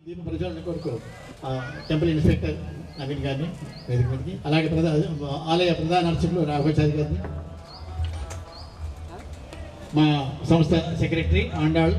దీప ప్రజ్వలన కొరకు temple inspector Naveen గారిని వేదిక మీదకి, అలాగే ఆలయ ప్రధాన అర్చకులు రాఘవాచారి గారిని, మా సంస్థ సెక్రటరీ ఆండాళ్,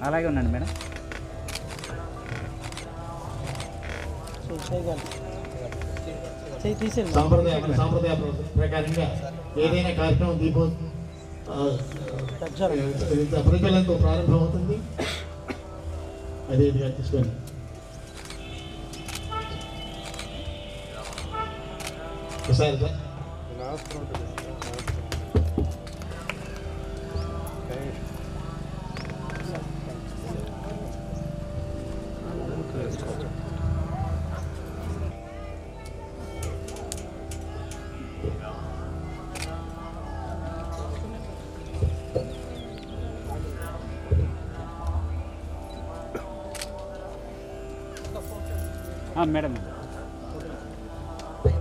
అలాగే ఉండండి మేడం. సాంప్రదాయ ప్రకారంగా ఏదైనా కార్యక్రమం ప్రజ్వలనతో ప్రారంభమవుతుంది. అదే విధంగా తీసుకొని ఒకసారి మేడం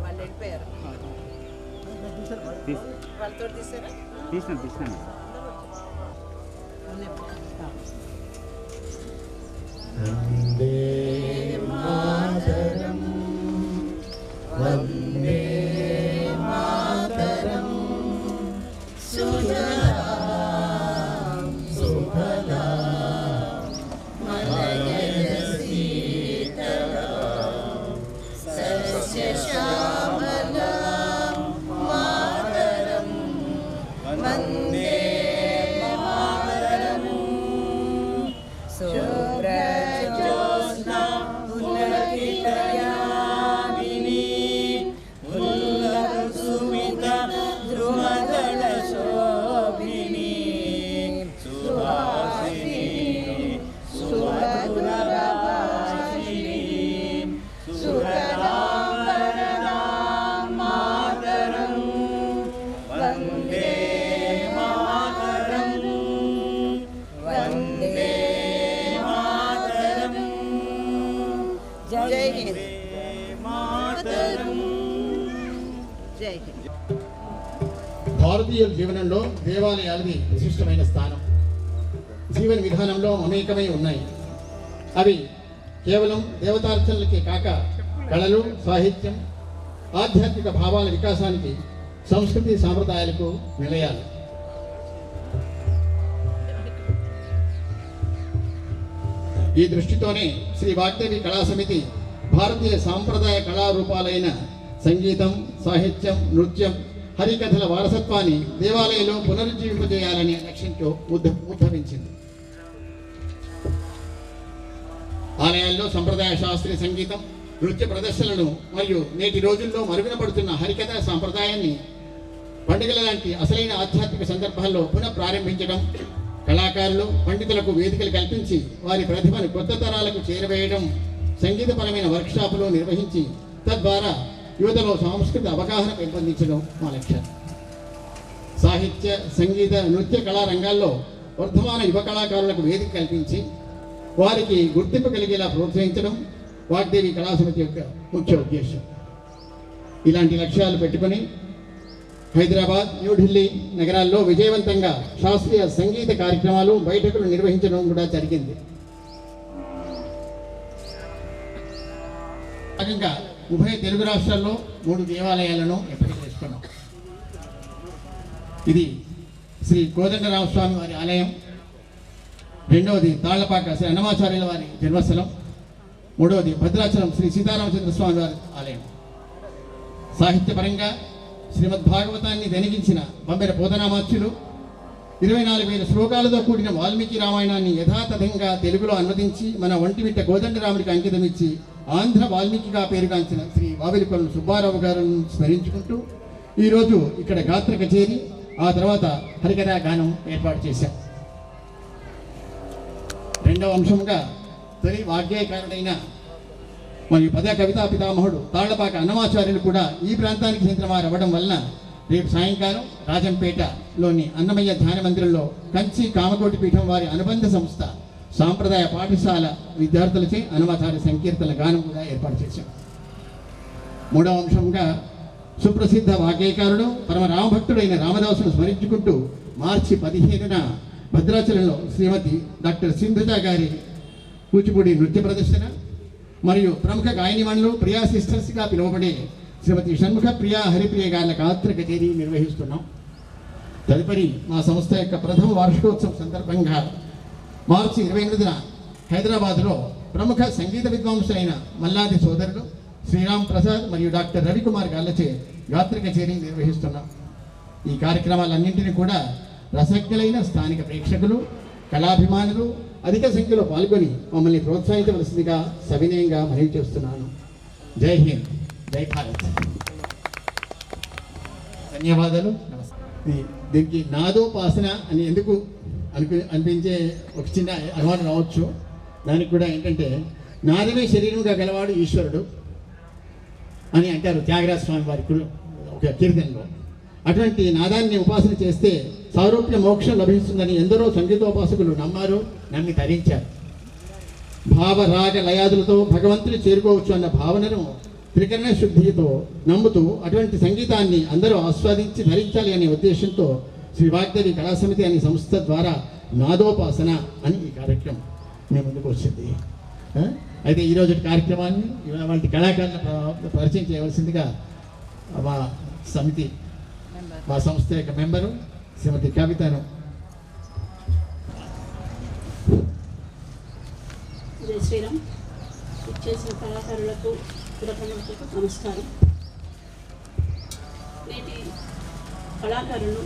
వాళ్ళు వెళ్ళిపోయారు. వాళ్ళతో తీసారా? తీసినాను. వందే మాతరం వందే మాతరం సుజలాం సుఫలాం మలయజసీతలాం సస్యశ్యామలాం మాతరం వందే మాతరం శుభ్రజ్యోత్స్నా పులకితయామినీ ఉల్లసుమిత ధ్రువదళ శోభినీ సుహాసినీ సుమధురభాషినీ సుఖదాం వరదాం మాతరం వందే మాతరం వందే మాతరం జై హింద్ మాతరం జై హింద్. భారతీయ జీవనంలో దేవాలయాలది విశిష్టమైన స్థానం. జీవన విధానంలో అనేకమై ఉన్నాయి. అవి కేవలం దేవతార్చనలకే కాక కళలు, సాహిత్యం, ఆధ్యాత్మిక భావాల వికాసానికి, సంస్కృతి సాంప్రదాయాలకు నిలయాలు. ఈ దృష్టితోనే శ్రీ వాగ్దేవి కళా సమితి భారతీయ సాంప్రదాయ కళారూపాలైన సంగీతం, సాహిత్యం, నృత్యం, హరికథల వారసత్వాన్ని దేవాలయంలో పునరుజ్జీవింపజేయాలనే లక్ష్యంతో ఉద్భవించింది. ఆలయాల్లో సంప్రదాయ శాస్త్రీయ సంగీతం, నృత్య ప్రదర్శనలను మరియు నేటి రోజుల్లో మరుగున పడుతున్న హరికథ సాంప్రదాయాన్ని పండుగల లాంటి అసలైన ఆధ్యాత్మిక సందర్భాల్లో పునః ప్రారంభించడం, కళాకారులు, పండితులకు వేదికలు కల్పించి వారి ప్రతిభను కొత్త తరాలకు చేరవేయడం, సంగీతపరమైన వర్క్షాపులు నిర్వహించి తద్వారా యువతలో సాంస్కృతిక అవగాహన పెంపొందించడం మా లక్ష్యం. సాహిత్య, సంగీత, నృత్య కళా రంగాల్లో వర్ధమాన యువ కళాకారులకు వేదిక కల్పించి వారికి గుర్తింపు కలిగేలా ప్రోత్సహించడం వాగ్దేవి కళా సమితి యొక్క ముఖ్య ఉద్దేశం. ఇలాంటి లక్ష్యాలు పెట్టుకొని హైదరాబాద్, న్యూఢిల్లీ నగరాల్లో విజయవంతంగా శాస్త్రీయ సంగీత కార్యక్రమాలు, బైఠకులు నిర్వహించడం కూడా జరిగింది. భాగంగా ఉభయ తెలుగు రాష్ట్రాల్లో 3 దేవాలయాలను ఎంపిక చేసుకున్నాం. ఇది శ్రీ కోదండరామస్వామి వారి ఆలయం, రెండవది తాళ్లపాక శ్రీ అన్నమాచార్యుల వారి జన్మస్థలం, మూడవది భద్రాచలం శ్రీ సీతారామచంద్ర స్వామి వారి ఆలయం. సాహిత్యపరంగా శ్రీమద్భాగవతాన్ని వెలిగించిన బొమ్మెర పోతనామాచ్యులు 24,000 శ్లోకాలతో కూడిన వాల్మీకి రామాయణాన్ని యథాతథంగా తెలుగులో అనువదించి మన ఒంటిమిట్ట కోదండరాముడికి అంకితం ఇచ్చి ఆంధ్ర వాల్మీకిగా పేరుగాంచిన శ్రీ వావిలికొలను సుబ్బారావు గారిని స్మరించుకుంటూ ఈరోజు ఇక్కడ గాత్ర కచేరీ, ఆ తర్వాత హరికథా గానం ఏర్పాటు చేశాం. రెండవ అంశంగా తొలి వాగ్గేయకారుడైన మరియు పద కవితా పితామహుడు తాళ్లపాక అన్నమాచార్యులు కూడా ఈ ప్రాంతానికి చెందిన వారు అవ్వడం వలన రేపు సాయంకాలం రాజంపేటలోని అన్నమయ్య ధ్యాన మందిరంలో కంచి కామకోటి పీఠం వారి అనుబంధ సంస్థ సాంప్రదాయ పాఠశాల విద్యార్థులచే అన్నమాచార్య సంకీర్తన గానం కూడా ఏర్పాటు చేశాం. మూడవ అంశంగా సుప్రసిద్ధ వాగ్గేయకారుడు పరమ రామభక్తుడైన రామదాసును స్మరించుకుంటూ మార్చి 15న భద్రాచలంలో శ్రీమతి డాక్టర్ సింధుజ గారి కూచిపూడి నృత్య ప్రదర్శన మరియు ప్రముఖ గాయనిమణులు ప్రియా సిస్టర్స్గా పిలువబడే శ్రీమతి షణ్ముఖ ప్రియా హరిప్రియ గారి గాత్ర కచేరీ నిర్వహిస్తున్నాం. తదుపరి మా సంస్థ యొక్క ప్రథమ వార్షికోత్సవం సందర్భంగా మార్చి 28న హైదరాబాద్లో ప్రముఖ సంగీత విద్వాంసులైన మల్లాది సోదరుడు శ్రీరామ్ ప్రసాద్ మరియు డాక్టర్ రవికుమార్ గార్లచే గాత్ర కచేరీ నిర్వహిస్తున్నాం. ఈ కార్యక్రమాలన్నింటినీ కూడా రసజ్ఞులైన స్థానిక ప్రేక్షకులు కళాభిమానులు అధిక సంఖ్యలో పాల్గొని మమ్మల్ని ప్రోత్సహించవలసిందిగా సవినయంగా మనవి చేస్తున్నాను. జై హింద్, జై భారత్. ధన్యవాదాలు. దీనికి నాదోపాసన అని ఎందుకు అనిపించే ఒక చిన్న అనుమానం రావచ్చు. దానికి కూడా ఏంటంటే నాదమే శరీరంగా గలవాడు ఈశ్వరుడు అని అంటారు త్యాగరాజ స్వామి వారి ఒక కీర్తనలో. అటువంటి నాదాన్ని ఉపాసన చేస్తే సారూప్య మోక్షం లభిస్తుందని ఎందరో సంగీతోపాసకులు నమ్మారు, నమ్మి తరించారు. భావరాగ లయాదులతో భగవంతుని చేరుకోవచ్చు అన్న భావనను త్రికరణ శుద్ధితో నమ్ముతూ అటువంటి సంగీతాన్ని అందరూ ఆస్వాదించి ధరించాలి అనే ఉద్దేశంతో శ్రీ వాగ్దేవి కళా సమితి అనే సంస్థ ద్వారా నాదోపాసన అని ఈ కార్యక్రమం మీ ముందుకు వచ్చింది. అయితే ఈరోజు కార్యక్రమాన్ని వంటి కళాకారులను పరిచయం చేయవలసిందిగా మా సమితి మా సంస్థ యొక్క మెంబరు శ్రీమతి కవితను. జై శ్రీరామ్. చేసిన కళాకారులకు పురప్రముఖులకు నమస్కారం. నేటి కళాకారులు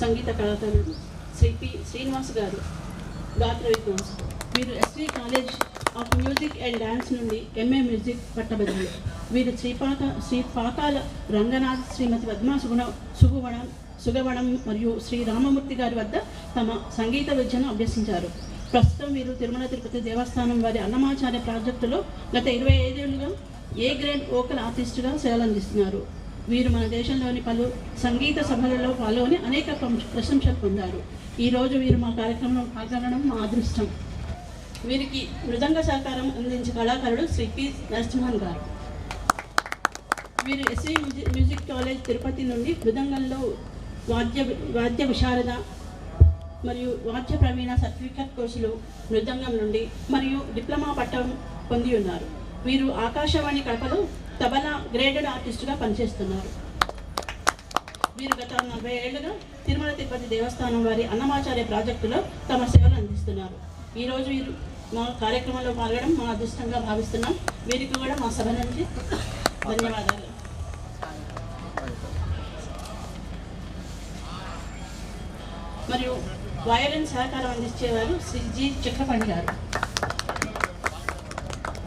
సంగీత కళాకారులు శ్రీ పి శ్రీనివాస్ గారు గాత్ర విద్వాంసులు. వీరు SV college of music and dance నుండి ఎంఏ మ్యూజిక్ పట్టభద్రులు. వీరు శ్రీ పాకాల రంగనాథ్, శ్రీమతి పద్మా సుగవణం మరియు శ్రీ రామమూర్తి గారి వద్ద తమ సంగీత విద్యను అభ్యసించారు. ప్రస్తుతం వీరు తిరుమల తిరుపతి దేవస్థానం వారి అన్నమాచార్య ప్రాజెక్టులో గత 25 ఏళ్లుగా ఏ గ్రేడ్ వోకల్ ఆర్టిస్టుగా సేవలందిస్తున్నారు. వీరు మన దేశంలోని పలు సంగీత సభలలో పాల్గొని అనేక ప్రశంసలు పొందారు. ఈరోజు వీరు మా కార్యక్రమంలో పాల్గొనడం మా అదృష్టం. వీరికి మృదంగ సహకారం అందించే కళాకారుడు శ్రీ పి నరసింహన్ గారు. వీరు ఎస్వి మ్యూజిక్ కాలేజ్ తిరుపతి నుండి మృదంగంలో వాద్య విశారద మరియు వాద్య ప్రవీణ సర్టిఫికెట్ కోర్సులు మృదంగం నుండి మరియు డిప్లొమా పట్టం పొంది ఉన్నారు. వీరు ఆకాశవాణి కడపలో తబలా గ్రేడెడ్ ఆర్టిస్టుగా పనిచేస్తున్నారు. వీరు గత 40 ఏళ్లుగా తిరుమల తిరుపతి దేవస్థానం వారి అన్నమాచార్య ప్రాజెక్టులో తమ సేవలు అందిస్తున్నారు. ఈరోజు వీరు మా కార్యక్రమంలో పాల్గొనడం మా అదృష్టంగా భావిస్తున్నాం. వీరికి కూడా మా సభ నుంచి ధన్యవాదాలు. మరియు వయలిన్ సహకారం అందించేవారు శ్రీ జి చక్రపాణి గారు.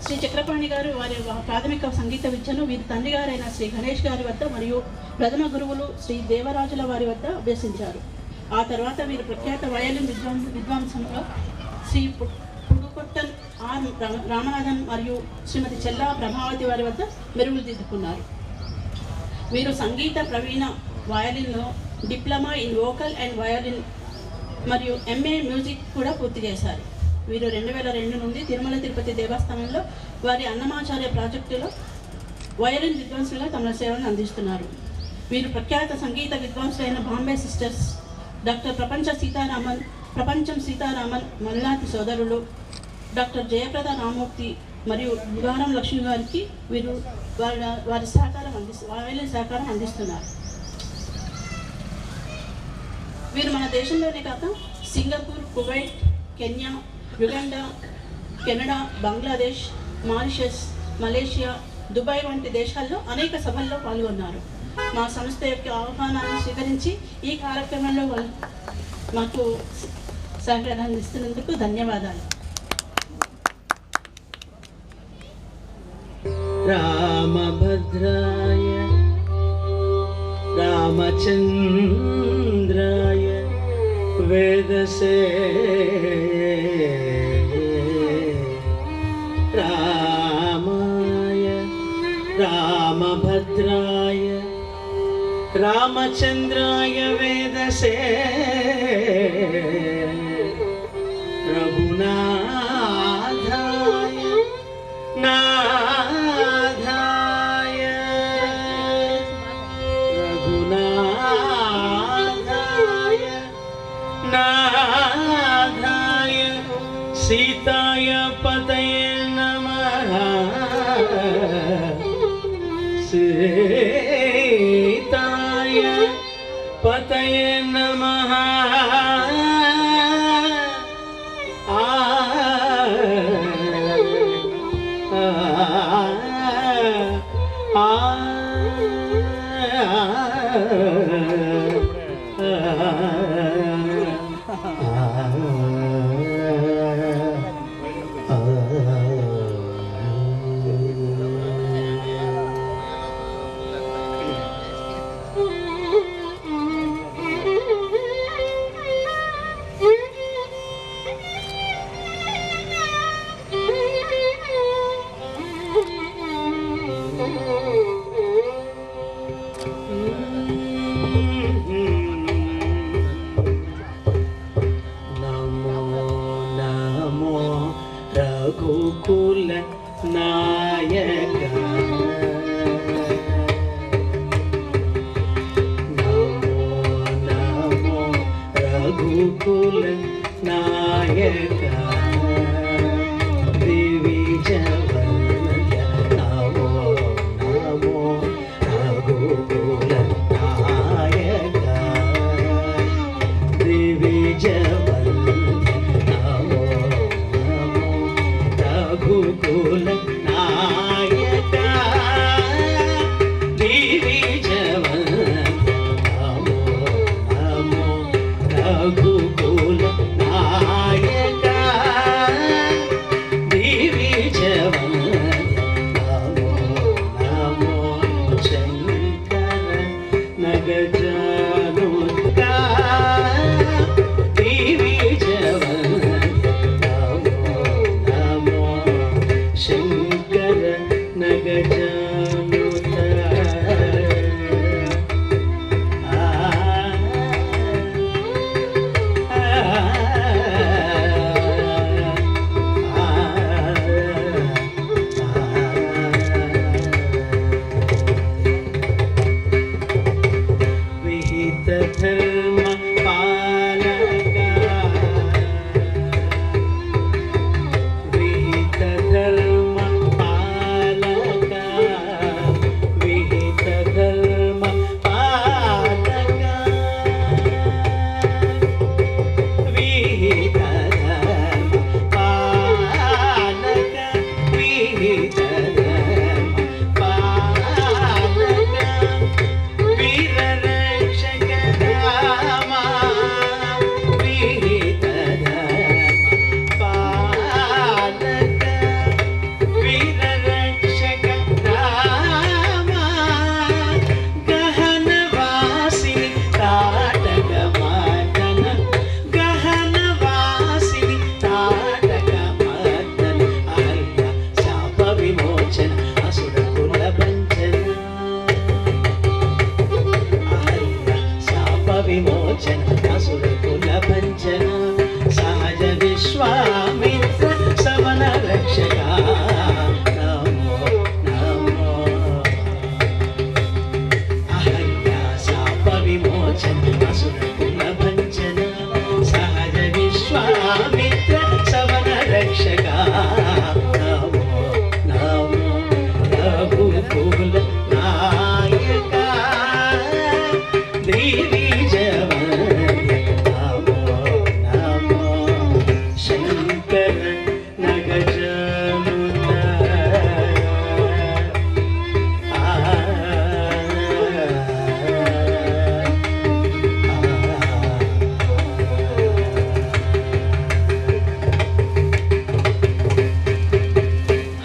శ్రీ చక్రపాణి గారు వారి ప్రాథమిక సంగీత విద్యను వీరి తండ్రి గారైన శ్రీ గణేష్ గారి వద్ద మరియు ప్రథమ గురువులు శ్రీ దేవరాజుల వారి వద్ద అభ్యసించారు. ఆ తర్వాత వీరు ప్రఖ్యాత వయలిన్ విద్వాంసంలో శ్రీ పుడుకొట్టన్ ఆర్ రామనాథన్ మరియు శ్రీమతి చెల్లా ప్రభావతి వారి వద్ద మెరుగులు దిద్దుకున్నారు. వీరు సంగీత ప్రవీణ వయలిన్లో diploma in vocal and violin మరియు ఎంఏ మ్యూజిక్ కూడా పూర్తి చేశారు. వీరు 2002 నుండి తిరుమల తిరుపతి దేవస్థానంలో వారి అన్నమాచార్య ప్రాజెక్టులో వయలిన్ విద్వాంసులుగా తమ సేవలను అందిస్తున్నారు. వీరు ప్రఖ్యాత సంగీత విద్వాంసులైన బాంబే సిస్టర్స్, డాక్టర్ ప్రపంచం సీతారామన్ మల్లాది సోదరులు, డాక్టర్ జయప్రద రామూర్తి మరియు గుగారం లక్ష్మి గారికి వీరు వారి వయలిన్ సహకారం అందిస్తున్నారు. వీరు మన దేశంలోనే కాక Singapore, Kuwait, Kenya, Uganda, Canada, Bangladesh, Mauritius, Malaysia, Dubai వంటి దేశాల్లో అనేక సభల్లో పాల్గొన్నారు. మా సంస్థ యొక్క ఆహ్వానాన్ని స్వీకరించి ఈ కార్యక్రమంలో మాకు సహకారాన్ని ఇస్తున్నందుకు ధన్యవాదాలు. రామభద్రాయ రామచంద్రాయ వేదసే रामभद्राय रामचंद्राय वेदसे रघुनाथाय नाथाय रघुनाथाय नाथाय सीताय पतये नमः सीताय पतये नमः रघुकुल नायक नमो नमो रघुकुल नायक दिविज वंद्य नमो नमो रघुकुल नायक दिविज रघुकुल नायक दिविज नमो नमो रघुकुल नायक दिविज नमो नमो शंकर नगजानुका दिविज शंकर नगजानुता विहित धर्म पालका विहित धर्म विहित धर्म पालका विहित धर्म पालका विहित धर्म पालका वीर रक्षक रामा विहित धर्म पालका वीर रक्षक रामा गहन वासिनी ताटक मदन गहन वासिनी ताटक मदन आर्य शाप विमोचन असुर कुल भंजन आर्य शाप विमोचन असुर कुल भंजन सहज विश्वामित्र सवन रक्षका नमो नमो अहल्या शाप विमोचन असुर कुल भंजन सहज विश्वामित्र सवन रक्षका नमो नमो रघुकुल नायक दिविज नमो नमो शंकर नगजानुता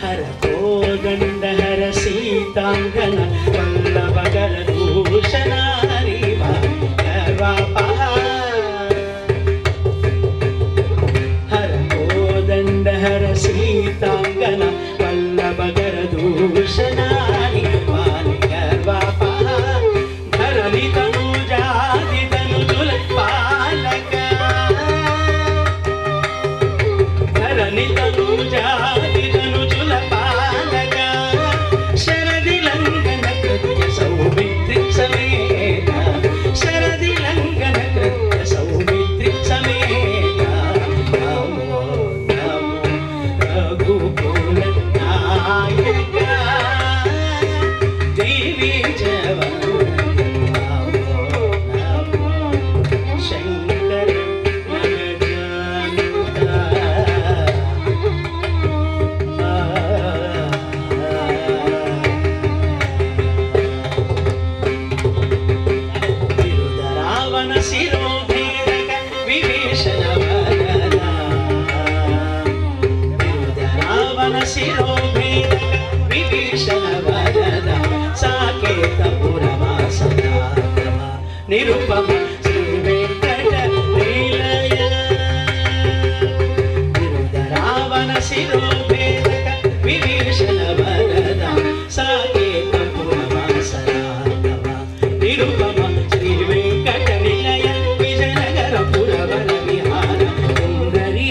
हर कोदंड हर सीतांगन वल्लभ कर दूषण हरिवा हर कोदंड हर सीतांगन वल्लभ कर दूषण हरिवा నిరుపమ శ్రీ వెంకట నిలయ రావణ శిరోభేదక విభీషణ వరద సాకేత పురవాసనామ నిరుపమ శ్రీ వెంకట నిలయ విజయనగర పురవర విహార సుందరి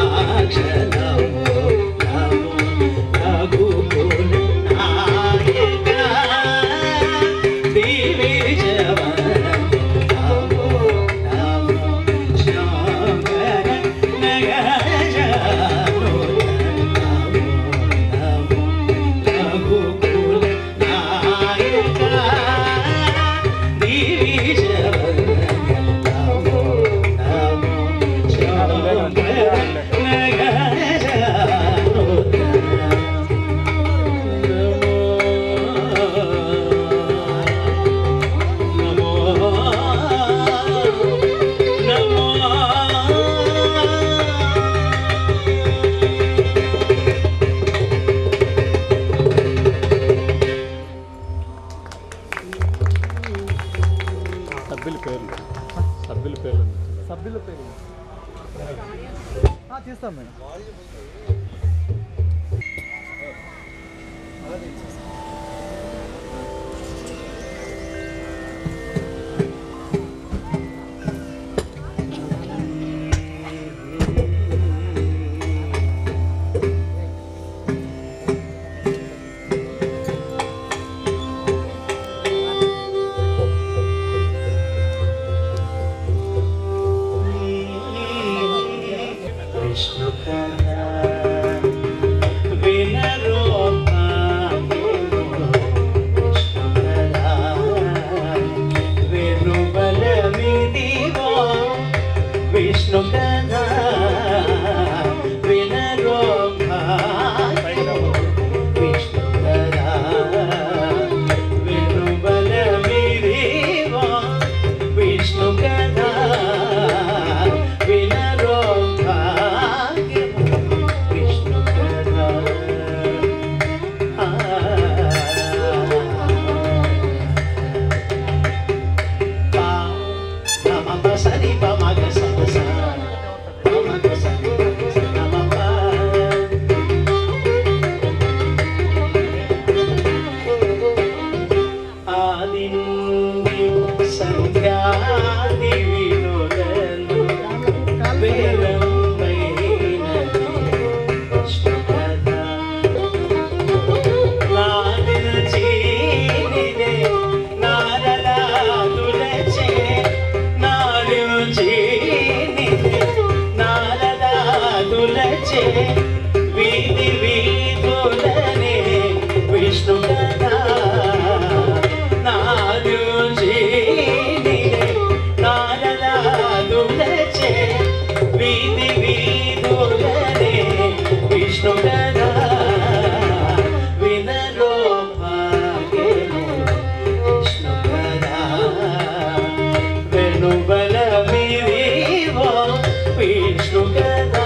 అక్షరము నమో రఘుకుల నాయక సభ్యుల పేరు తీస్తాం మేడం. వీధి వీధులనే విష్ణు కథ నాదు జీనిదే నారదాదులచే వీధి వీధులనే విష్ణు కథ వినరో భాగ్యము విష్ణు కథ వెనుబల విరివో విష్ణు కథ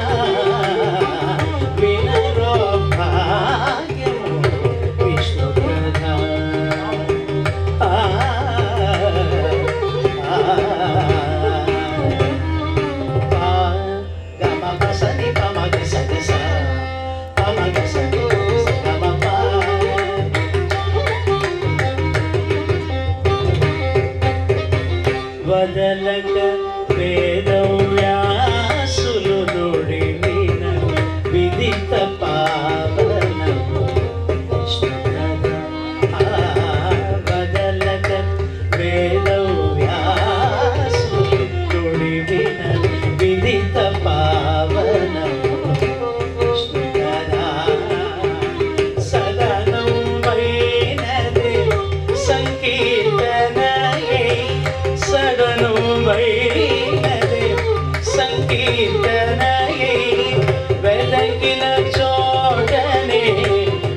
వెదకిన చోటనే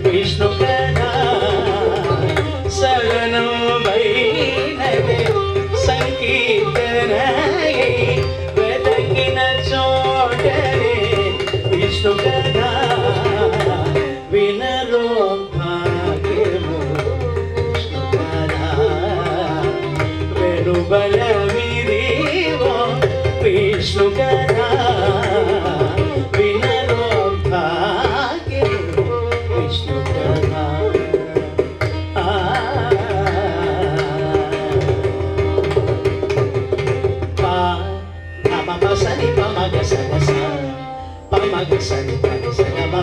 విష్ణు కథ సగనం వైనవే సంకీర్తనయే వెదకిన చోటనే విష్ణు కథ వినరో భాగ్యము విష్ణు కథ వెనుబల విరివో విష్ణు కథ వినరో భాగ్యము విష్ణు కథ సని పమగ సగస పమగ సని పగ సగమ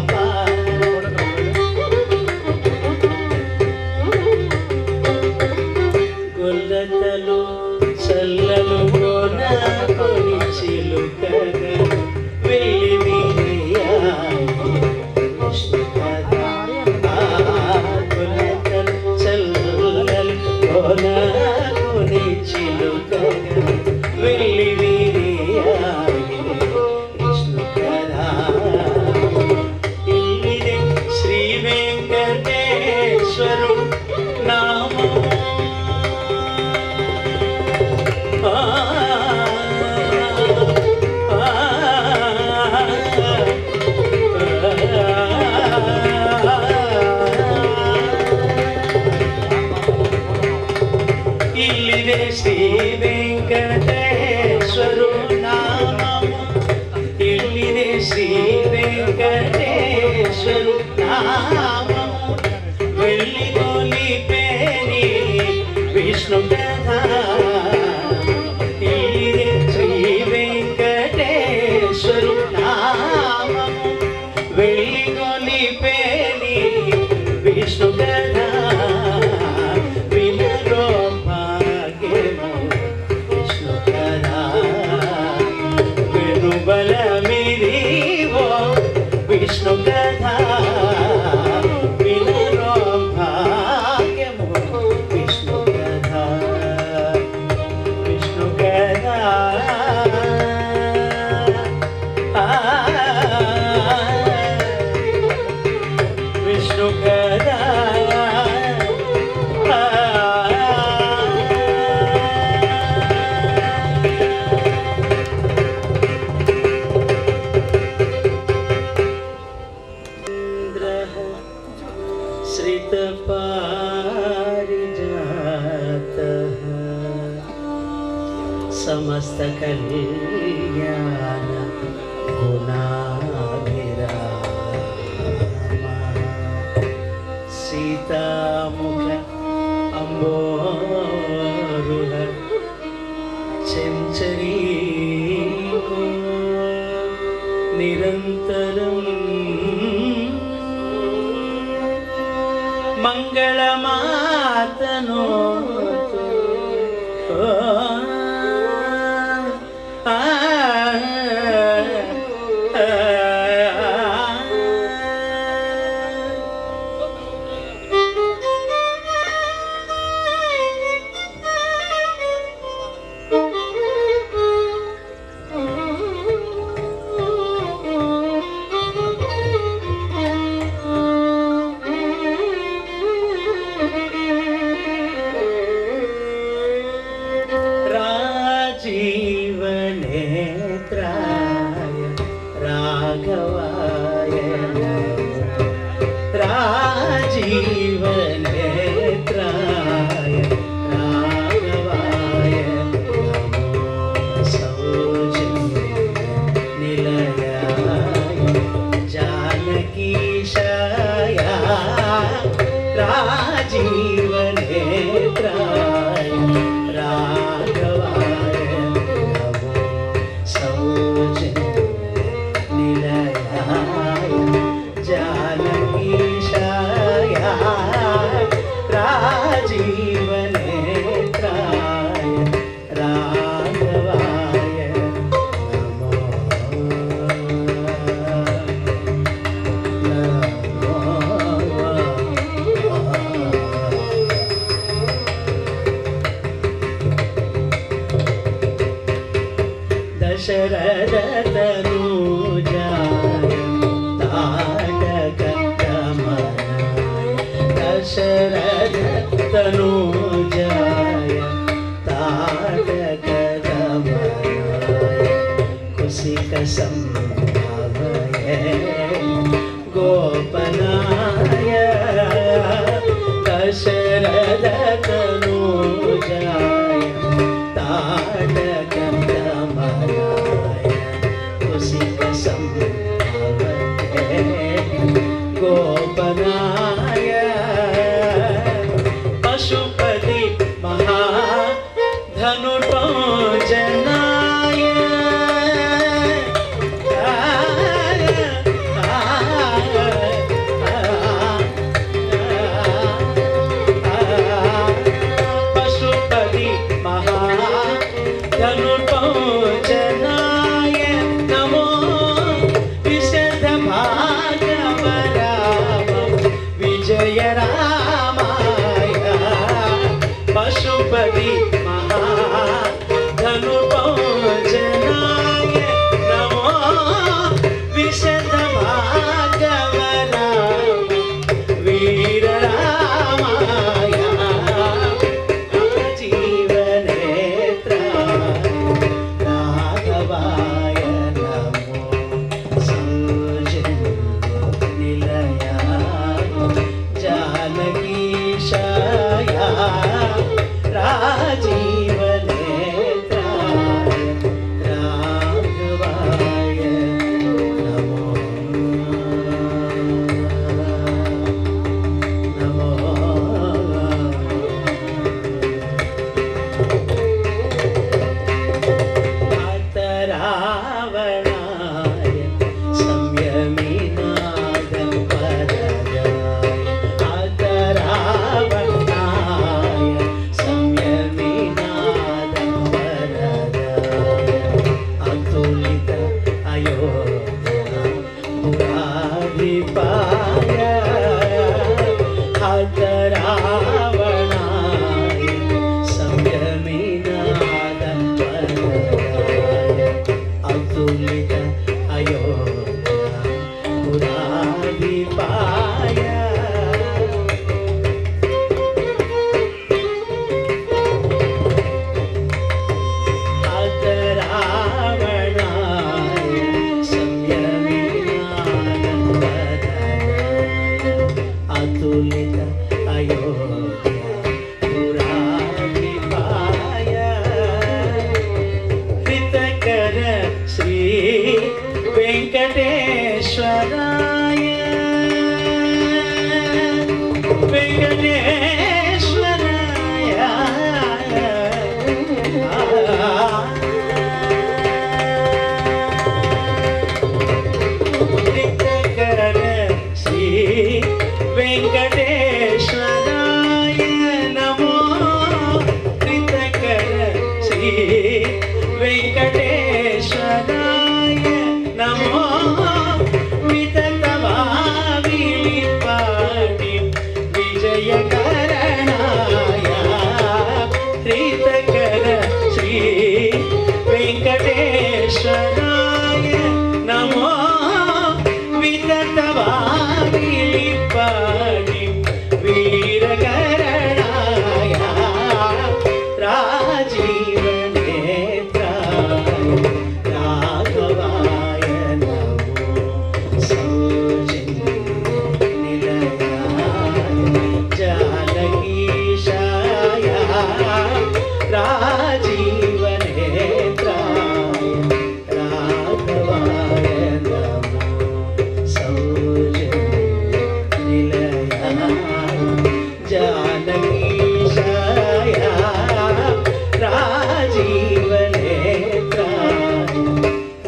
గొల్లతలు చల్లలు గోన కొని చిలుకగ వెళ్ళి విష్ణు కథ గొల్లతలు చల్లలు గోన కొని చిలుకగ వెళ్ళి విష్ణు కథ ఇల్లిదే శ్రీ వెంకటేశ్వరు నామము ఇల్లిదే శ్రీ వెంకటేశ్వరు నామము ఇల్లిదే శ్రీ వెంకటేశ్వరు నామము వెళ్ళి గొలిపేని విష్ణు కథ ఇల్లిదే శ్రీ వెంకటేశ్వరు నామము వెళ్ళి గొలిపేని విష్ణు కథ వినరో భాగ్యము విష్ణు కథ వెనుబల మిరివో విష్ణు కథ వినరో భాగ్యము విష్ణు కథ విష్ణు కథ విష్ణు కథ श्रितपारिजातः समस्त कल्याण गुणाभिरामा सीतामुख अम्बोरुह चञ्चरीको निरन्तरम् మంగళమాతను भागवरामं विजय रामाय पशुपति महाधनुपौजनाय नमो विशद भागवरामं वीर रामाय जीवनेत्राय राघवाय नमो सौजन्यनिलयाय जानकीशाय राजीवनेत्राय राघवाय नमो रावणाय संयमिनादं वरदाय रावणाय संयमिनादं वरदाय अतुलित अयोध्या पुराधिपाय रावणाय संयमिनादं वरदाय अतुलित अयोध्या पुराधिपाय रावणाय संयमिनादं वरदाय अतुलित अयोध्या पुराधिपाय हितकर श्री वेंकटेश्वराय वेंकटेश्वराय हितकर श्री वेंकटेश्वराय नमो हितकर श्री वेंकटेश्वराय नमो विततभाविलिपाटि विजयकरणाय हितकर श्री वेंकटेश्वराय नमो विततभाविलिपाटि वीरकरणाय राजीवनेत्राय राघवाय नमो सौजन्यनिलयाय जानकीशाय राजीवनेत्राय राघवाय नमो सौजन्यनिलयाय जानकीशाय राजीवनेत्राय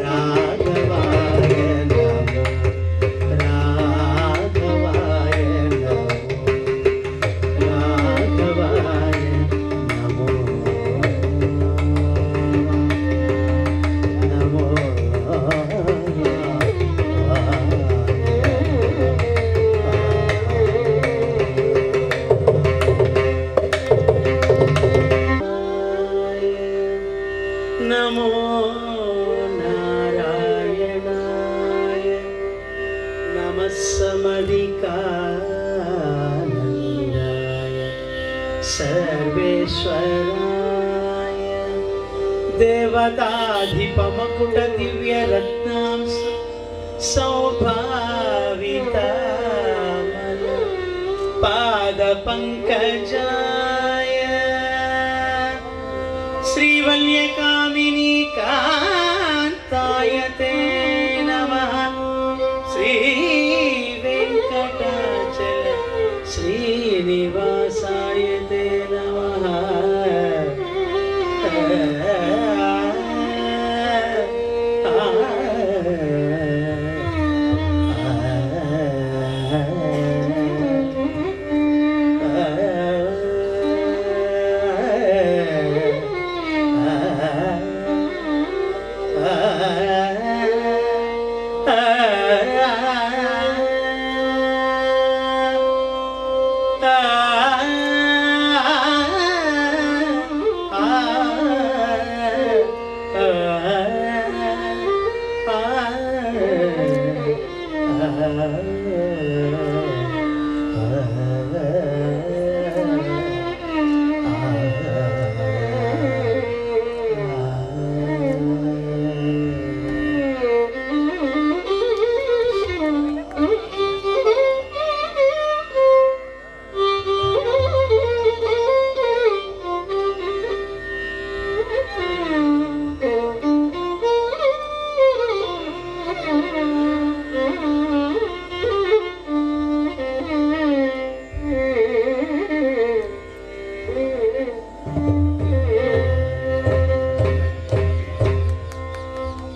राघवाय नमो राघवाय नमो नमो नमो नारायणाय नमः समधिकानन्दाय सर्वेश्वराय देवताधिपमकुटदिव्यरत्नांश सौभावितामल पादपङ्कजाय श्रीवल्यकामिनी कान्ताय ते नमः श्रीवेङ्कटाचल श्रीनिवासाय ते नमः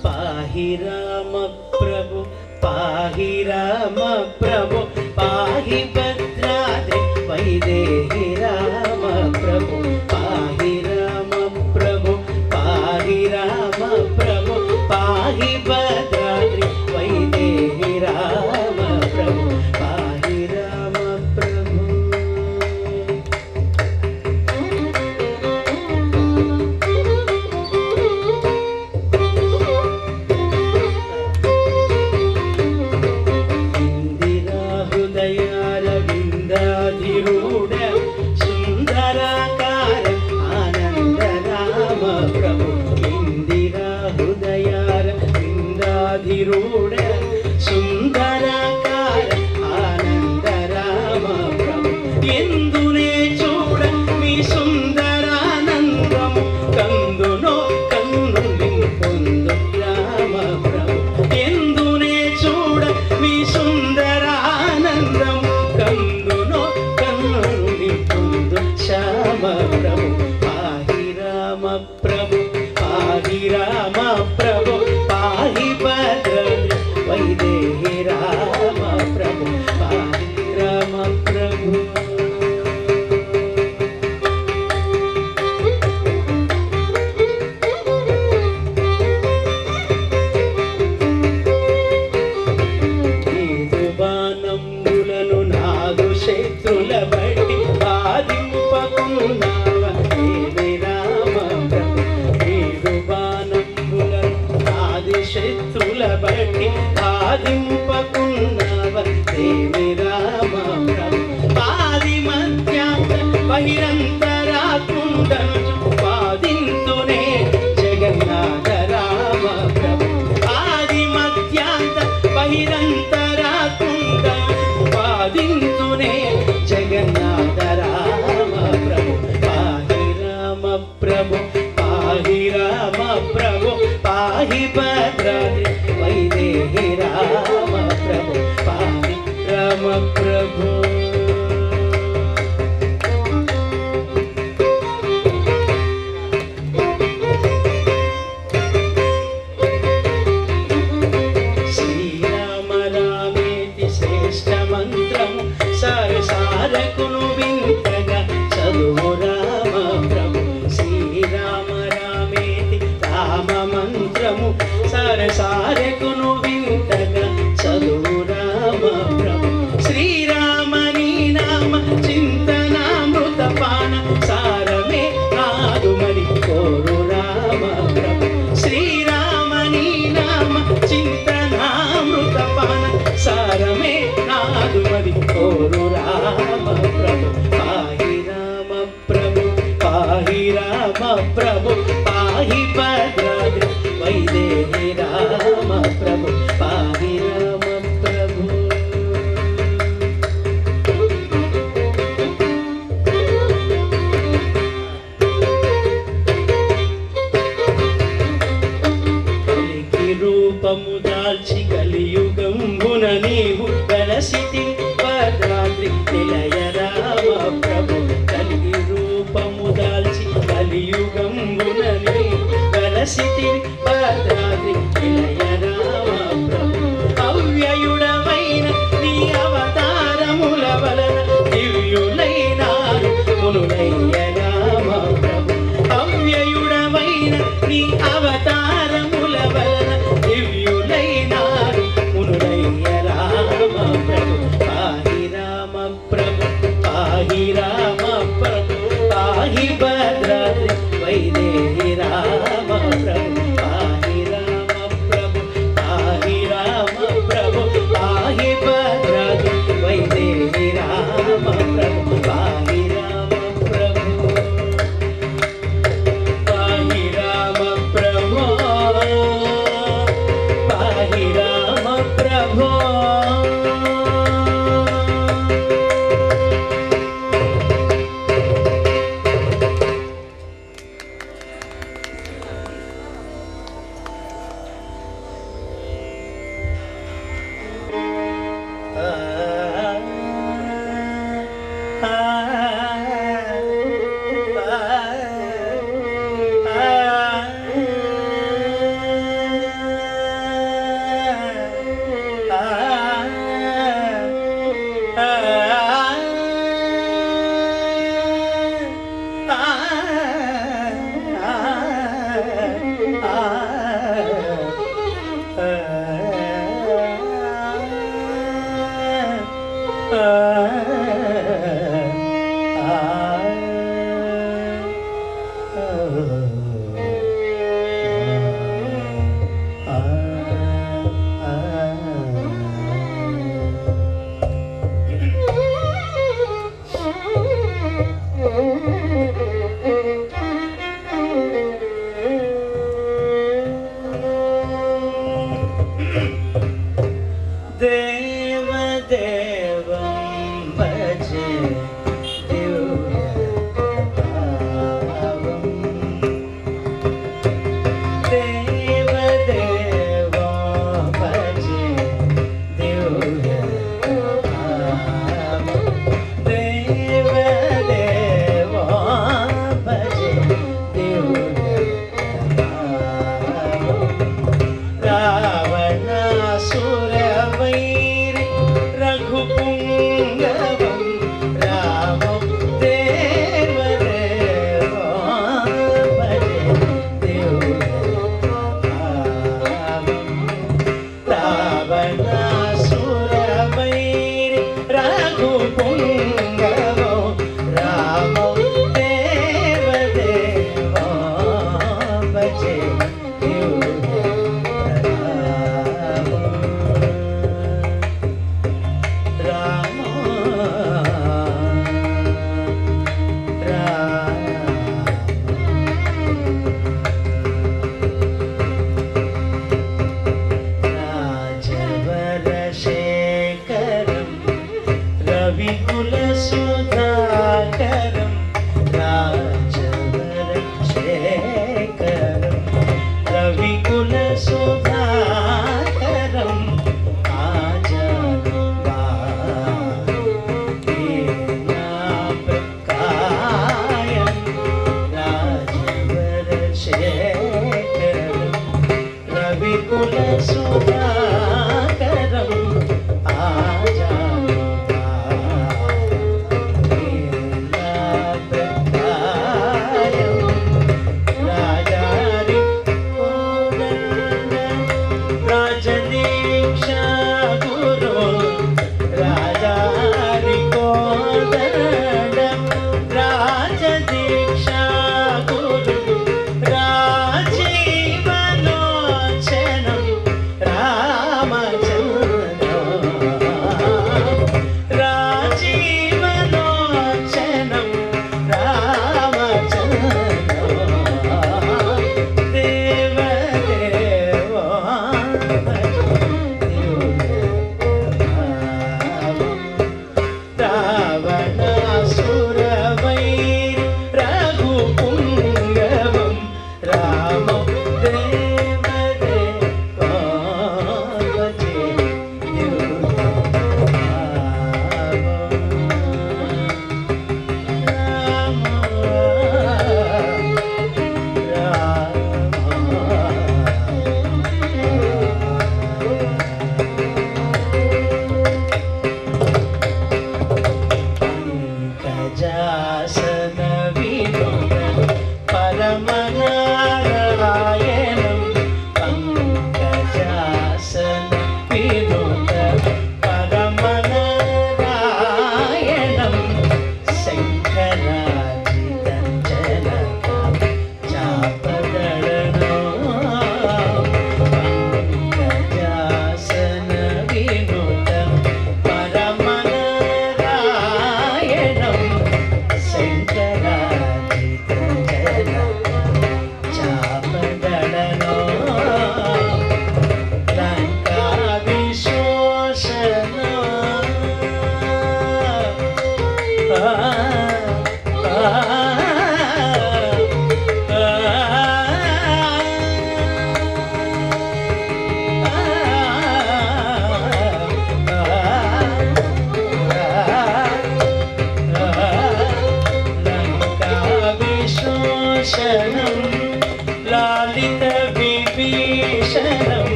पाहि राम प्रभु पाहि राम प्रभु पाहि भद्राद्रि वैदेहि राम प्रभु पाहि राम प्रभु पाहि राम प्रभु पाहि भद्राद्रि वैदेहि राम प्रभु पाहि राम प्रभु हृदयारविन्दाधिरूढ सुन्दराकार आनन्द राम प्रभु इन्दिरा हृदयारविन्दाधिरूढ सुन्दराकार आनन्द राम प्रभु ఎందునే చూడ మీ సుందరానందము కందునో కన్నులింపొందు రామ ప్రభు ఎందునే చూడ మీ సుందరానందము కందునో కన్నులింపొందు శ్యామ ప్రభు పాహి రామ ప్రభు పాహి రామ ప్రభు పాహి భద్రాద్రి వైదేహి రామ ప్రభు పాహి రామ ప్రభు బాణంబులను నాదు శత్రుల బట్టి బాధింపకున్నావ ఏమి రామ ప్రభు నీదు బాణంబులను నాది శత్రుల బట్టి బాధింపకున్నావ ఏమి రామ ప్రభు పాది మధ్యాంత బహిరంతరాకుండను బాధింతునే జగన్నాథ రామ ప్రభు ఆది మధ్యాంత బహిరంతరాకుండ వాదింతునే జగన్నాథ రామ ప్రభు పాహి రామ ప్రభు పాహి రామ ప్రభు పాహి భద్రాద్రి వైదేహి రామ ప్రభు పాహి రామ ప్రభు శ్రీరామ రామేతి శ్రేష్ఠ మంత్రము సరసారకును వింతగా చదువు రామ ప్రభు శ్రీరామ రామేతి రామ మంత్రము సరసారకును వింతగా చదువు రామ ప్రభు శ్రీరామని నామ చింతనామృత పాన సారమే నాదు మరి కోరు రామ ప్రభు శ్రీరామని నామ చింతనామృత పాన సారమే నాదు మరి కోరు రామ ప్రభు పాహి రామ ప్రభు పాహి రామ ప్రభు పాహి భద్రాద్రి వైదేహి రామ ప్రభు పాహి రామ ప్రభు కలికి రూపము దాల్చి కలియుగంబున నీవు వెలసితి భద్రాద్రి నిలయ రామ ప్రభు కలిగి రూపము దాల్చి కలియుగంబున నీవు వెలసితి భద్రాద్రి నిలయ రామ ప్రభు అవ్యయుడవైన నీ అవతారముల వలన దివ్యులైనారు మునులయ్య రామ ప్రభు అవ్యయుడవైన నీ అవతారముల వలన దివ్యులైనారు మునులయ్య రామ रावणासुरवैरि रघु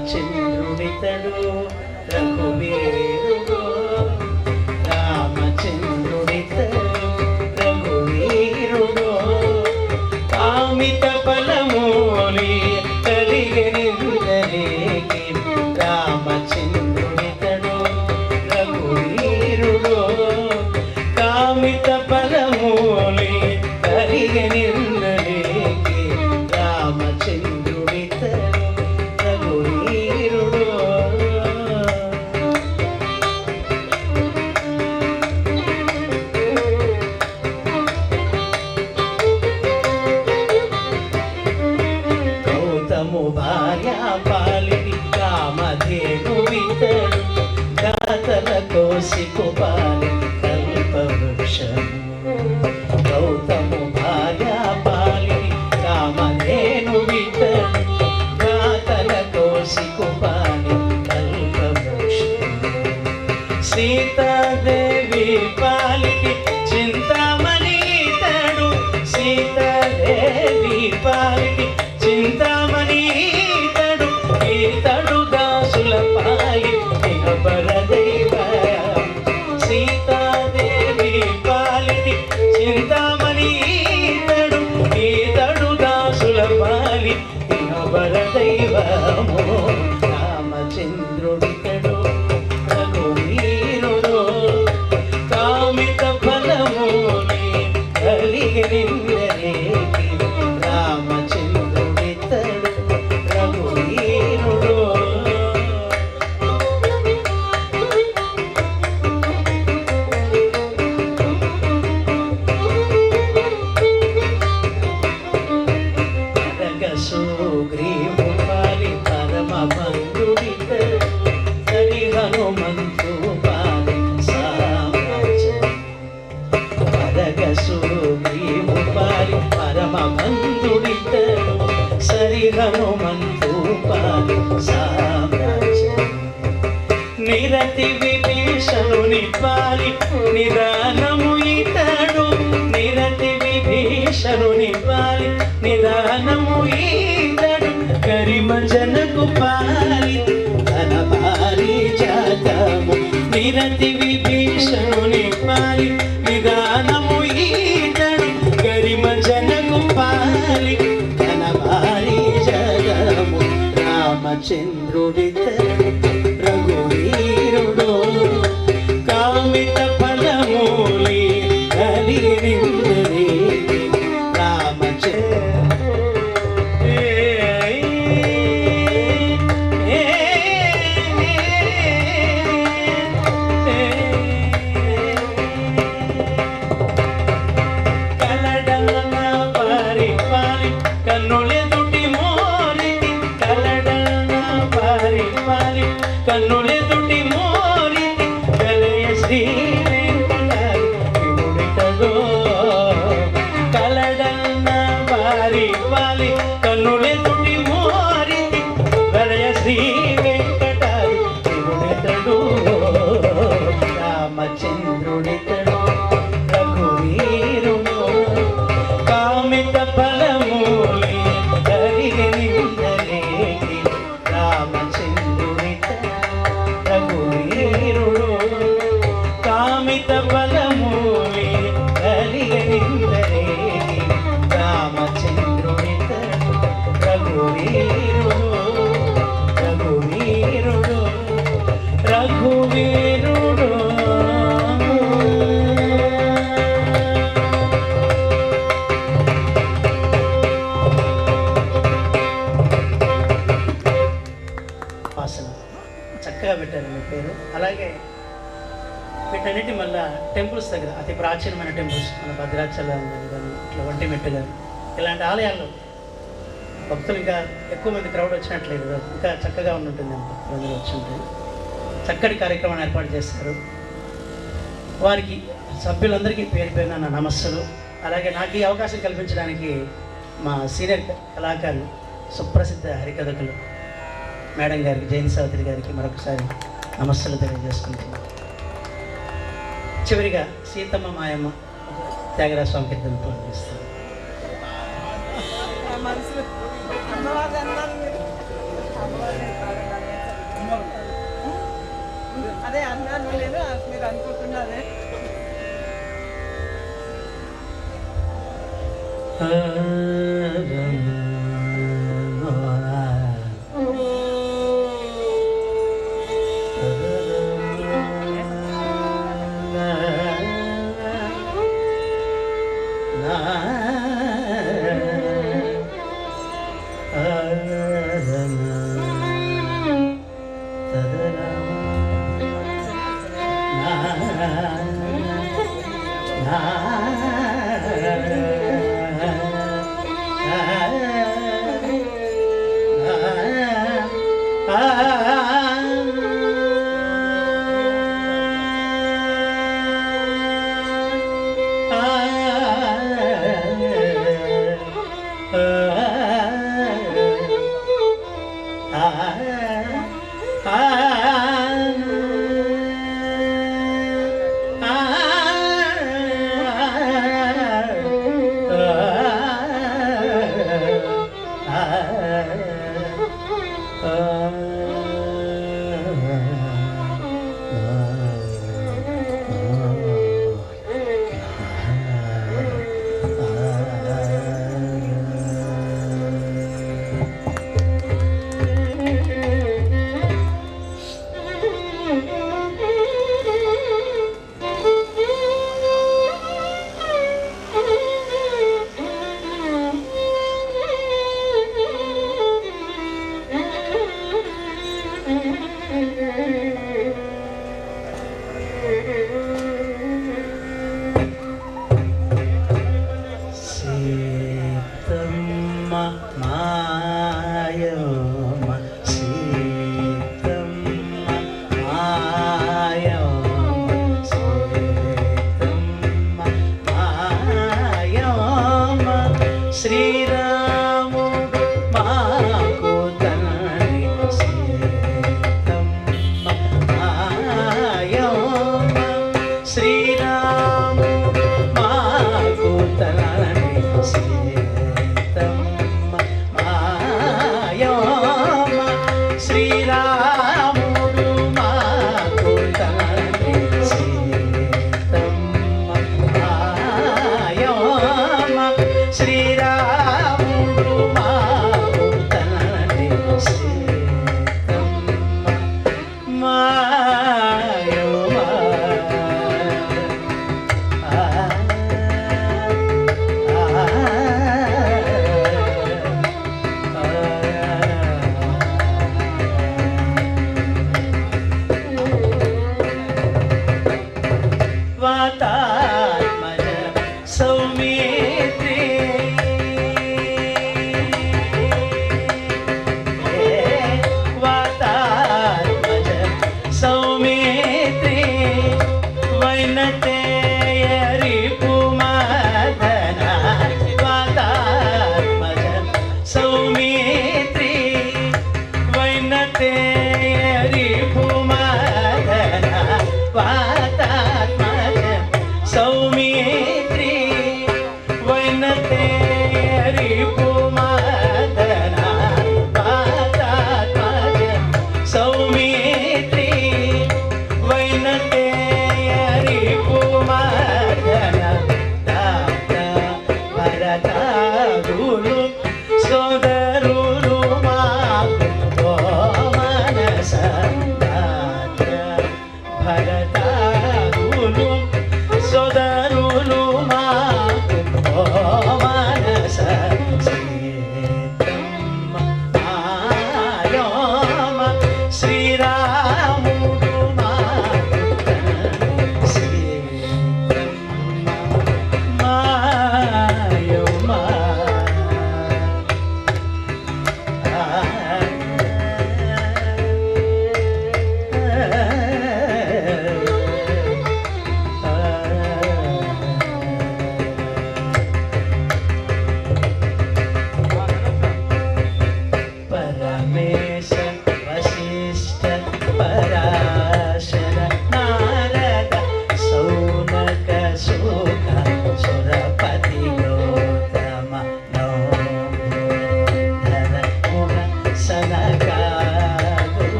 రామచంద్రుడితడు రఘువీరుడు రామచంద్రుడితడు రఘువీరుడు కామిత ఫలమూలి కలిగనిందలేకి రామచంద్రుడితడు రఘువీరుడు కామిత ఫలమూలి కలిగనిందలేకి రామచంద్రుడితడు రఘువీరుడు గౌతము భార్య పాలిని కామధేను వితడు దాతల కోసికు పాలి కల్పవృక్షము గౌతము భార్య పాలిని కామధేను వితడు దాతల కోసికు పాలి కల్పవృక్షము సీతాదేవి పాలికి చింతామణి ఇతడు సీతాదేవి పాలికి చింతామణి ఇతడు ఇతడు దాసుల పాలి పరదైవ సీతాదేవి పాలికి చింతామణి ఇతడు ఇతడు దాసుల పాలి పరదైవము రామచంద్రుడితడు రఘువీరుడు కామిత ఫలమూలి కలిగినిందలేకి రామచంద్రుడితడు రఘువీరుడు సుగ్రీవు పాలి పరమ బంధుడితడు సరి హనుమంతు పాలి సామ్రాజ్యం సుగ్రీవు పాలి పరమ బంధుడితడు సరి హనుమంతు పాలి సామ్రాజ్యం నిరతి విభీషణుని పాలి నిదానము ఇతడు నిరతి విభీషణుని పాలి నిదానము ఈతడు కరిమజనకు పాలి ధన పారి జాతము నిరతి విభీషణుని పాలి నిదానము ఈతడు కరిమజనకు పాలి ధన పారి జగము రామచంద్రుడితడు రఘువీరుడు కామిత ఫలమూలి కలిగినిందలేకి కన్నులెదుటి మోరితి కలయ శ్రీ వెంకటగిముడితడు కలడన్న వారి వాలి కన్నులెదుటి మోరితి కలయ శ్రీ వెంకటగిముడితడు రామచంద్రుడితడు రఘువీరుడు కామిత ఫలమూలి కలిగినిందలేకి రామచంద్రుడితడు రఘువీరుడు కామిత ఫలమూలి కలిగినిందలేకి రామచంద్రుడితడు రఘువీరుడు రఘువీరుడు రఘువీరుడు చక్కగా పెట్టారు మీ పేరు. అలాగే వీటన్నిటి మళ్ళీ టెంపుల్స్ దగ్గర అతి ప్రాచీనమైన టెంపుల్స్ మన భద్రాచలం కానీ ఇట్లా ఒంటిమిట్ట కానీ ఇలాంటి ఆలయాల్లో భక్తులు ఇంకా ఎక్కువ మంది క్రౌడ్ వచ్చినట్లేదు, ఇంకా చక్కగా ఉంటుంటుంది భక్తులందరూ వచ్చి ఉంటుంది. చక్కటి కార్యక్రమాన్ని ఏర్పాటు చేస్తారు. వారికి సభ్యులందరికీ పేరు పేరున నా నమస్సులు. అలాగే నాకు ఈ అవకాశం కల్పించడానికి మా సీనియర్ కళాకారులు సుప్రసిద్ధ హరికథకులు మేడం గారికి, జైన్ సావిత్రి గారికి మరొకసారి నమస్సులు తెలియజేసుకుంటున్నాను. చివరిగా సీతమ్మ మాయమ్మ త్యాగరాజ స్వామి కీర్తన ప్రారంభిస్తాను. అదే అన్నాను లేదు మీరు అనుకుంటున్నారే.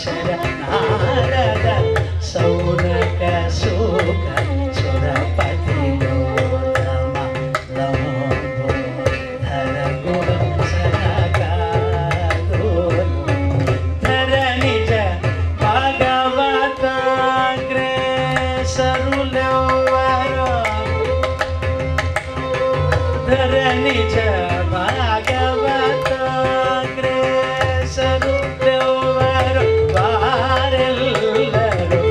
శర నారద సౌనక శోక సురపతి గౌతమ లంబో ధర గుణ సనకాదోలు ధర నిజ భాగవతాగ్రేసరులెవ్వరో ధర నిజ భాగవతాగ్రేసరులెవ్వరో వారెల్లరూ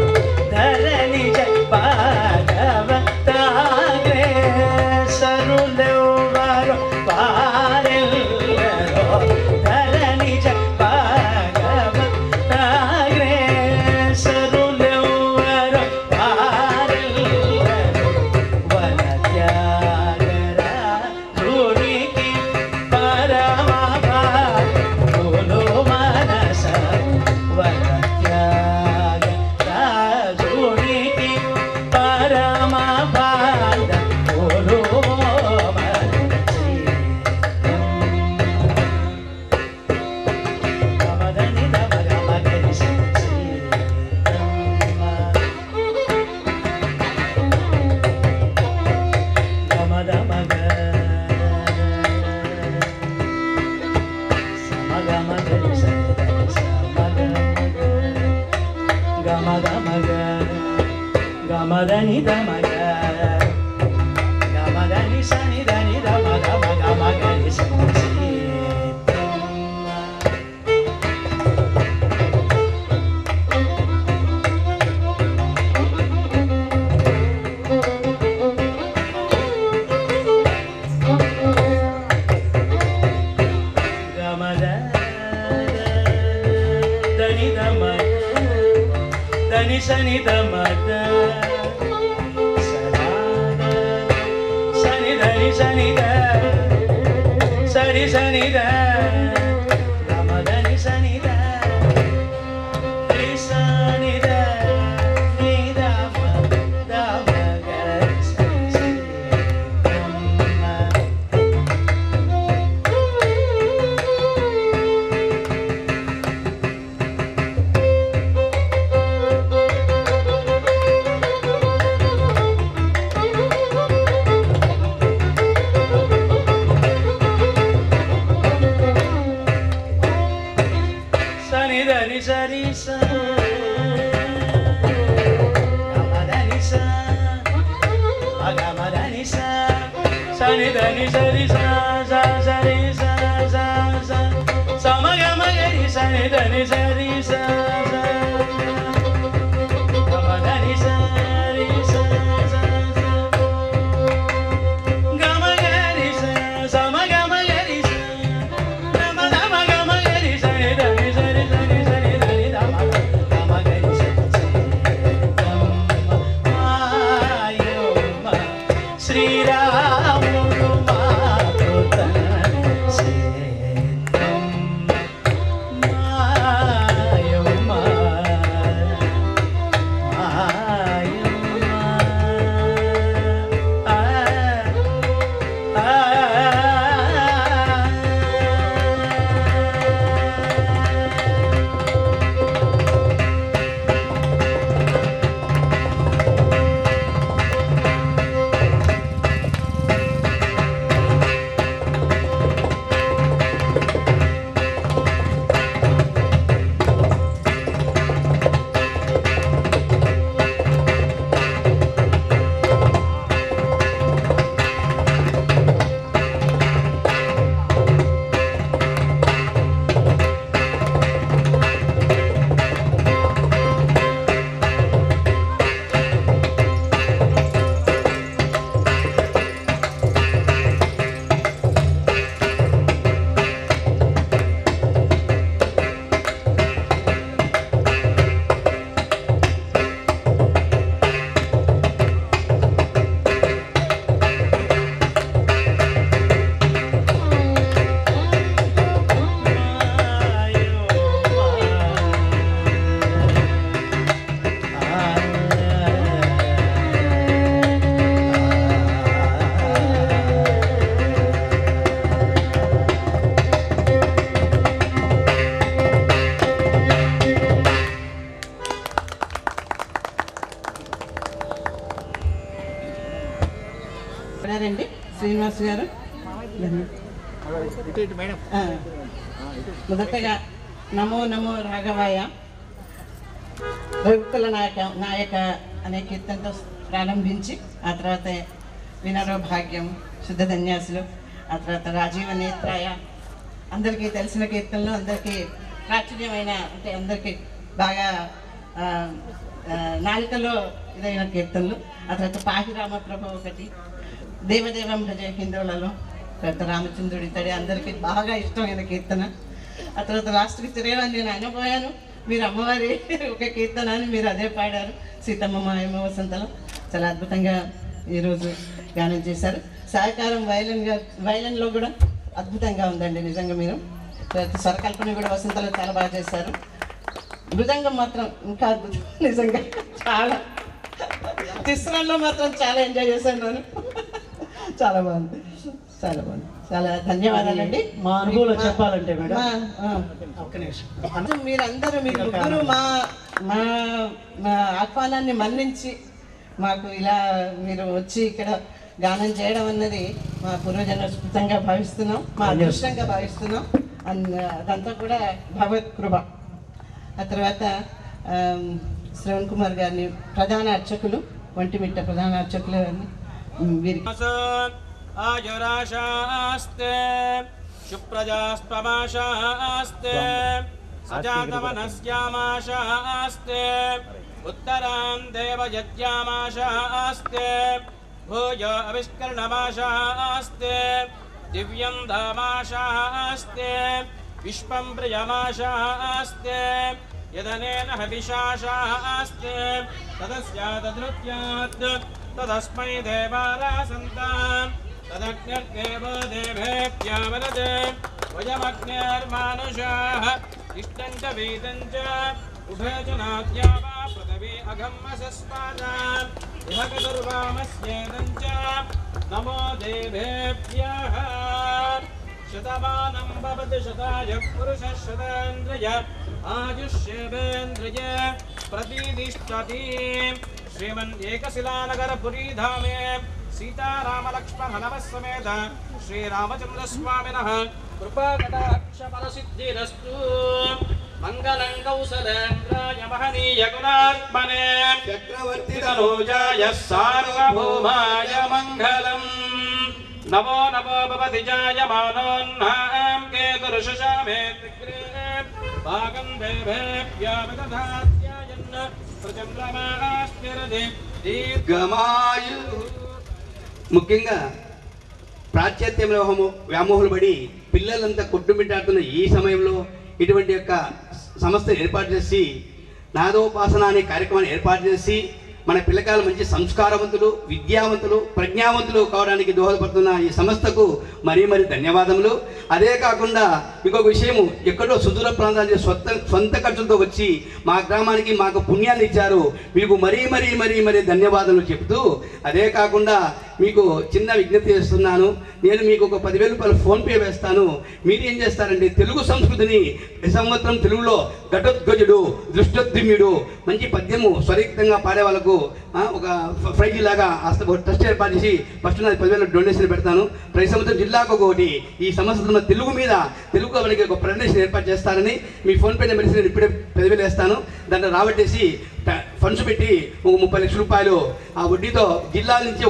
ధర నిజ భాగవతాగ్రేసరులెవ్వరో వారెల్లరో ధర నిజ భాగవతాగ్రేసరులెవ్వరో వారెల్లరూ వనత్యాగరాధునికి పరమభక్తులు మనస వనత్యాగరాధునికి పరమభక్తులు మనసి గమదని గమగరి గమదమగ సమగమగరి సరిదని సమగమగ గమదమగ గమదని దమగ గమదని సనిదని దమగమగమగరి సరి దని సని దమద సని దని సని ద సరి సని ద గమదని సని ద రి సని ద ని దమ దమ గరి సని సని దని సరి స గమదని స గమదని స సని దని సరి స స సరి స స స సమగమగరి సని దని సరి స స గమదని సరి స స స గమగరి స సమగమగరి స గమ గమ గమగరి సని దని సరి సని సని దని దమ గమగరి సని శ్రీరాముడు మాకు పాడారండి శ్రీనివాస్ గారు. మొదటగా నమో నమో రాఘవాయ రఘుకుల నాయక అనే కీర్తనతో ప్రారంభించి ఆ తర్వాత వినరో భాగ్యం, శుద్ధ ధన్యాసులు, ఆ తర్వాత రాజీవ నేత్రాయ, అందరికీ తెలిసిన కీర్తనలు, అందరికీ ప్రాచుర్యమైన అంటే అందరికీ బాగా నాలుకలో ఇదైన కీర్తనలు. ఆ తర్వాత పాహిరామ ప్రభు ఒకటి, దేవదేవం భజ హిందువులలో, తర్వాత రామచంద్రుడి తడి అందరికీ బాగా ఇష్టమైన కీర్తన. ఆ తర్వాత రాష్ట్రకి తిరగని నేను అనబోయాను, మీరు అమ్మవారి ఒక కీర్తన అని మీరు అదే పాడారు, సీతమ్మ మాయమ్మ వసంతలో. చాలా అద్భుతంగా ఈరోజు గానం చేశారు. సహకారం వైలన్లో కూడా అద్భుతంగా ఉందండి నిజంగా. మీరు స్వరకల్పన కూడా వసంతలో చాలా బాగా చేశారు. మృదంగం మాత్రం ఇంకా అద్భుతం నిజంగా, చాలా తిస్రాల్లో మాత్రం చాలా ఎంజాయ్ చేశాను నేను. చాలా బాగుంది, చాలా బాగుంది. చాలా ధన్యవాదాలండి. మా అనుభవంలో చెప్పాలంటే మేడం, మీరందరూ మీరు ముగ్గురు మా మా ఆహ్వానాన్ని మన్నించి మాకు ఇలా మీరు వచ్చి ఇక్కడ గానం చేయడం అన్నది మా పూర్వజన్మ స్ఫూర్తంగా భావిస్తున్నాం, మా అదృష్టంగా భావిస్తున్నాం. అదంతా కూడా భగవత్ కృప. ఆ తర్వాత శ్రవణ్ కుమార్ గారిని ప్రధాన అర్చకులు, ఒంటిమిట్ట ప్రధాన అర్చకులు వీరికి ఆయురాశాస్తే శుప్రజాస్పమాశాస్తే సజాతవనస్యామాశాస్తే ఉత్తరాం దేవయజ్ఞామాశాస్తే భూయ అవిష్కరణమాశాస్తే దివ్యం ధామాశాస్తే విశ్వం ప్రియమాశాస్తే యదనేన హవిషాశాస్తే తదస్యాదృత్యాత్ తదస్మై దేవారాసంతాం తదగ్నిర్దేవో దేవేభ్యామనదే వయమగ్నిర్మానుషాః ఇష్టం చ వేదం చ ఉభయజనాద్యా వా పృథివీ అగమ్మసస్పాదాం ఇహ కదుర్వామస్యేదం చ నమో దేవేభ్యః. శతమానం భవతి శతాయ పురుషः శతేంద్రియ ఆయుష్యేవేంద్రియ ప్రతిదిష్టతి. శ్రీమన్ ఏకశిలానగరపురీ ధామే సీతారామలక్ష్మణ హనుమస్సమేత శ్రీరామచంద్రస్వామినః కృపాకటాక్షఫలసిద్ధిరస్తు. మంగళం కౌసలేంద్రాయ మహనీయ గుణాత్మనే చక్రవర్తి తనూజాయ సార్వభౌమాయ మంగళం. నమో నమో భవతి జాయమానోన్నాం కేతురుషశామే త్రిగ్రే భాగం దేవేభ్యామిదధాత్యాయన్న ప్రచంద్రమాస్తిరది దీర్ఘమాయు. ముఖ్యంగా ప్రాచ్యత్యంలో వ్యామోహులు పడి పిల్లలంతా కొట్టుమిట్టాడుతున్న ఈ సమయంలో ఇటువంటి యొక్క సంస్థను ఏర్పాటు చేసి నాదోపాసన అనే కార్యక్రమాన్ని ఏర్పాటు చేసి మన పిల్లకాయలు మంచి సంస్కారవంతులు, విద్యావంతులు, ప్రజ్ఞావంతులు కావడానికి దోహదపడుతున్న ఈ సంస్థకు మరీ ధన్యవాదములు. అదే కాకుండా ఇంకొక విషయము, ఎక్కడో సుదూర ప్రాంతానికి సొంత ఖర్చులతో వచ్చి మా గ్రామానికి మాకు పుణ్యాన్ని ఇచ్చారు, మీకు మరీ ధన్యవాదాలు చెప్తూ, అదే కాకుండా మీకు చిన్న విజ్ఞప్తి చేస్తున్నాను. నేను మీకు ఒక 10,000 రూపాయలు ఫోన్పే వేస్తాను. మీరు ఏం చేస్తారంటే తెలుగు సంస్కృతిని సంవత్సరం తెలుగులో ఘటోద్గజుడు, దృష్టోద్యముడు మంచి పద్యము స్వరయుక్తంగా పాడే వాళ్ళకు ఒక ప్రైజ్ లాగా ట్రస్ట్ ఏర్పాటు చేసి ఫస్ట్ 10,000 డొనేషన్ పెడతాను. ప్రతి సంవత్సరం జిల్లాకు ఒకటి ఈ సంవత్సరం తెలుగు మీద తెలుగు మనకి ఒక ప్రజెంటేషన్ ఏర్పాటు చేస్తారని మీ ఫోన్పే నెంబర్ నేను ఇప్పుడే 10,000 వేస్తాను. దాంట్లో రాబట్టేసి ఫండ్స్ పెట్టి ఒక 30 లక్షల రూపాయలు ఆ వడ్డీతో జిల్లా నుంచి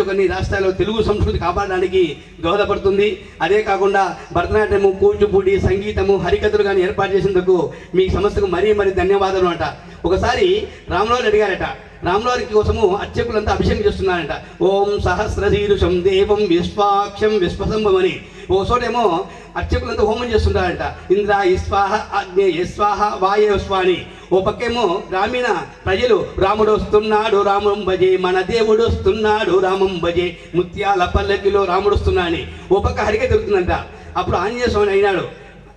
ఒకరిని రాష్ట్రాల్లో తెలుగు సంస్కృతి కాపాడడానికి దోహదపడుతుంది. అదే కాకుండా భరతనాట్యము, కూచిపూడి, సంగీతము, హరికథలు కానీ ఏర్పాటు చేసినందుకు మీ సంస్థకు మరీ ధన్యవాదాలు అంట. ఒకసారి రాములవారు అడిగారట, రాములవారి కోసము అర్చకులంతా అభిషేకం చేస్తున్నారంట. ఓం సహస్రశీరుషం దేవం విశ్వాక్షం విశ్వసంభం అని. ఓ చోటేమో అర్చకులంతా హోమం చేస్తుంటారంట. ఇంద్ర ఇస్వాహ, అగ్నే యస్వాహ, వాయస్వాని. ఓ పక్కేమో గ్రామీణ ప్రజలు రాముడు వస్తున్నాడు రామం భజే, మన దేవుడు వస్తున్నాడు రామం భజే, ముత్యాల పల్లకిలో రాముడు వస్తున్నా అని. ఓ పక్క హరికథ జరుగుతుందంట. అప్పుడు ఆంజనేయ స్వామి అయినాడు,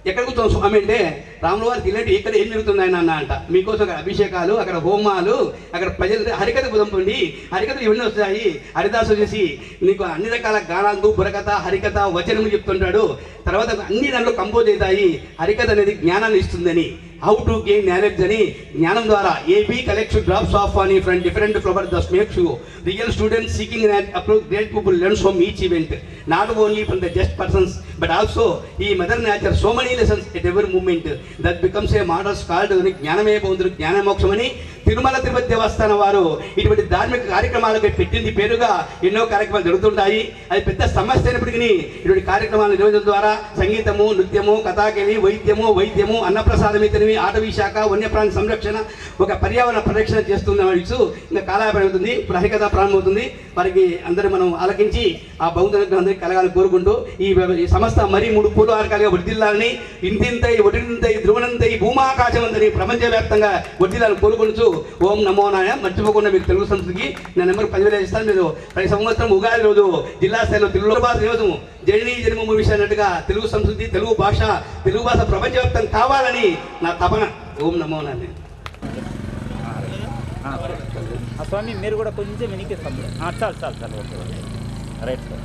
ఎక్కడ కూర్చోం స్వామి అంటే, రాముల వారికి ఇలాంటి ఇక్కడ ఏం జరుగుతుంది ఆయన అన్న అంట. మీకోసం అక్కడ అభిషేకాలు, అక్కడ హోమాలు, అక్కడ ప్రజలు హరికథ కుదంపండి, హరికథలు ఇవన్నీ వస్తాయి. హరిదాసు చేసి నీకు అన్ని రకాల గానాలు, బుర్రకథ, హరికథ, వచనము చెప్తుంటాడు. తర్వాత అన్ని దాంట్లో కంపోజ్ అవుతాయి. హరికథ అనేది జ్ఞానాన్ని ఇస్తుందని హౌ టు గెయిన్ నాలెడ్జ్ అని జ్ఞానం ద్వారా a bee collects drops of honey from different flower thus makes you real students seeking an approach great people learns from each event, not only from the just persons but also ఈ mother nature so many lessons at every moment that becomes a models called జ్ఞానమే బౌంధులు జ్ఞానమోక్షం అని తిరుమల తిరుపతి దేవస్థానం వారు ఇటువంటి ధార్మిక కార్యక్రమాలకు పెట్టింది పేరుగా ఎన్నో కార్యక్రమాలు జరుగుతుంటాయి. అది పెద్ద సమస్య అయినప్పటికీ ఇటువంటి కార్యక్రమాలు నిర్వహించడం ద్వారా సంగీతము, నృత్యము, కథాకళి, వైద్యము, అన్నప్రసాదమితనివి, అటవీ శాఖ, వన్యప్రాణి సంరక్షణ, ఒక పర్యావరణ పరిరక్షణ చేస్తున్న ఇంకా కాలాపరి అవుతుంది. ఇప్పుడు హరికథ ప్రారంభమవుతుంది. వారికి అందరూ మనం ఆలకించి ఆ బౌద్ధులకు అందరికీ కలగాలని కోరుకుంటూ ఈ సంస్థ మరీ 3 పూలు ఆరకాలుగా వర్ధిల్లాలని, ఇంతింతై ఒటింతై ధ్రువనంతై భూమాకాశమంతని ప్రపంచవ్యాప్తంగా వర్ధిల్లాలని కోరుకుంటూ ఓం నమో నాయ. మర్చిపోకుండా మీకు తెలుగు సంస్కృతికి నా నెంబర్ 10,000 ఇస్తాను. మీరు ప్రతి సంవత్సరం ఉగాది రోజు జిల్లా స్థాయిలో తెలుగు భాష నియోజకము జననీ జన్మభూమి విషయం అన్నట్టుగా తెలుగు సంస్కృతి, తెలుగు భాష ప్రపంచవ్యాప్తం కావాలని నా తపన. ఓం నమో నాయ. స్వామి మీరు కూడా కొంచెం వెనక్కిస్తాం. చాలు ఓకే రైట్ సార్.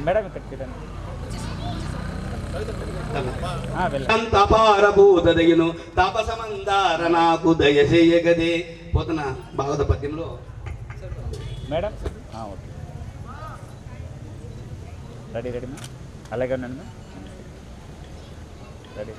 మేడం ఇక్కడ చూడండి. తపారభూతదయును తపసమందార నాకు దయచేయగదే పోతున్న భాగవత పద్యంలో మేడం ఓకే రెడీ అలాగే ఉన్నాను రెడీ